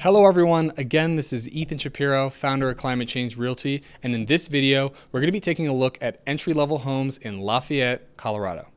Hello everyone, again this is Ethan Shapiro, founder of Climate Change Realty, and in this video we're going to be taking a look at entry-level homes in Lafayette, Colorado.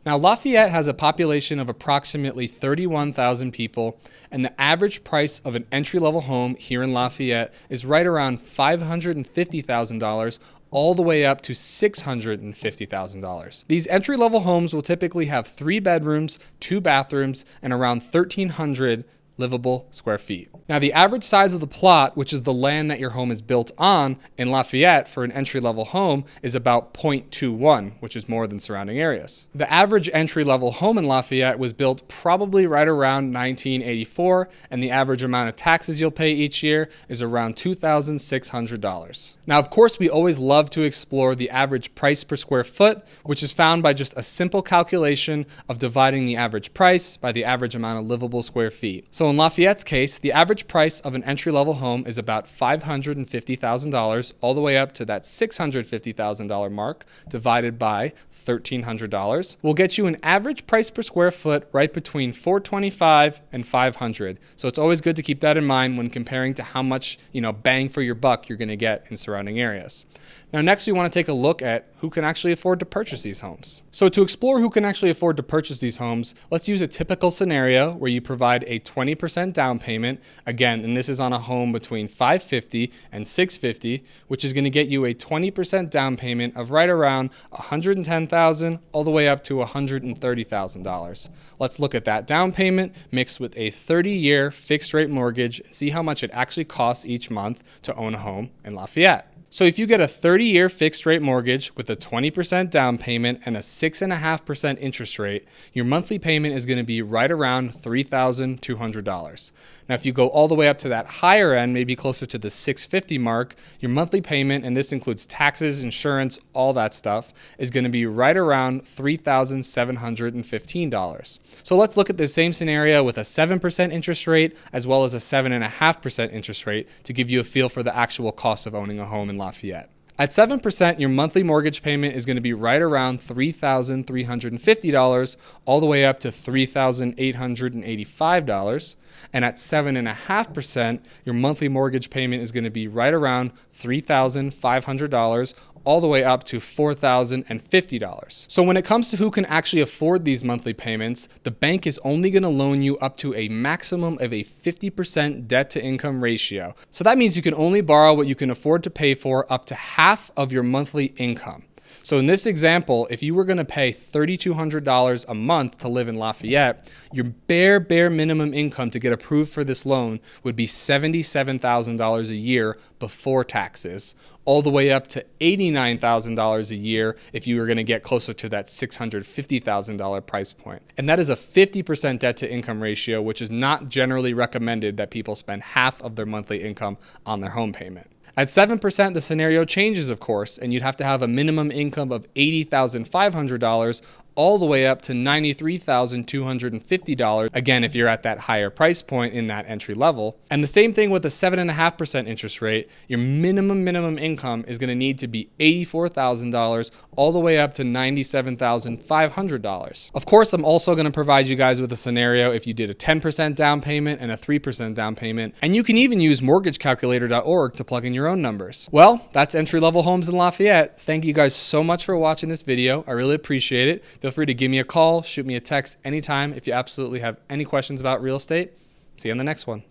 Now Lafayette has a population of approximately 31,000 people, and the average price of an entry-level home here in Lafayette is right around $550,000 all the way up to $650,000. These entry-level homes will typically have 3 bedrooms, 2 bathrooms, and around 1,300 livable square feet. Now the average size of the plot, which is the land that your home is built on in Lafayette for an entry-level home, is about 0.21, which is more than surrounding areas. The average entry-level home in Lafayette was built probably right around 1984, and the average amount of taxes you'll pay each year is around $2,600. Now of course we always love to explore the average price per square foot, which is found by just a simple calculation of dividing the average price by the average amount of livable square feet. So in Lafayette's case, the average price of an entry-level home is about $550,000 all the way up to that $650,000 mark divided by $1,300 will get you an average price per square foot right between $425 and $500. So it's always good to keep that in mind when comparing to how much, bang for your buck you're going to get in surrounding areas. Now next we want to take a look at who can actually afford to purchase these homes. So to explore who can actually afford to purchase these homes, let's use a typical scenario where you provide a 20% down payment. Again, and this is on a home between $550 and $650, which is going to get you a 20% down payment of right around $110,000 all the way up to $130,000. Let's look at that down payment mixed with a 30-year fixed rate mortgage and see how much it actually costs each month to own a home in Lafayette. So if you get a 30-year fixed rate mortgage with a 20% down payment and a 6.5% interest rate, your monthly payment is going to be right around $3,200. Now if you go all the way up to that higher end, maybe closer to the $650 mark, your monthly payment, and this includes taxes, insurance, all that stuff, is going to be right around $3,715. So let's look at the same scenario with a 7% interest rate as well as a 7.5% interest rate to give you a feel for the actual cost of owning a home in Lafayette. At 7%, your monthly mortgage payment is going to be right around $3,350 all the way up to $3,885. And at 7.5%, your monthly mortgage payment is going to be right around $3,500 all the way up to $4,050. So when it comes to who can actually afford these monthly payments, the bank is only going to loan you up to a maximum of a 50% debt to income ratio. So that means you can only borrow what you can afford to pay for up to half of your monthly income. So in this example, if you were going to pay $3,200 a month to live in Lafayette, your bare minimum income to get approved for this loan would be $77,000 a year before taxes, all the way up to $89,000 a year if you were going to get closer to that $650,000 price point. And that is a 50% debt to income ratio, which is not generally recommended that people spend half of their monthly income on their home payment. At 7%, the scenario changes, of course, and you'd have to have a minimum income of $80,500 all the way up to $93,250, again, if you're at that higher price point in that entry level. And the same thing with a 7.5% interest rate, your minimum income is going to need to be $84,000 all the way up to $97,500. Of course, I'm also going to provide you guys with a scenario if you did a 10% down payment and a 3% down payment, and you can even use mortgagecalculator.org to plug in your own numbers. Well, that's entry-level homes in Lafayette. Thank you guys so much for watching this video. I really appreciate it. Feel free to give me a call, shoot me a text anytime if you absolutely have any questions about real estate. See you on the next one.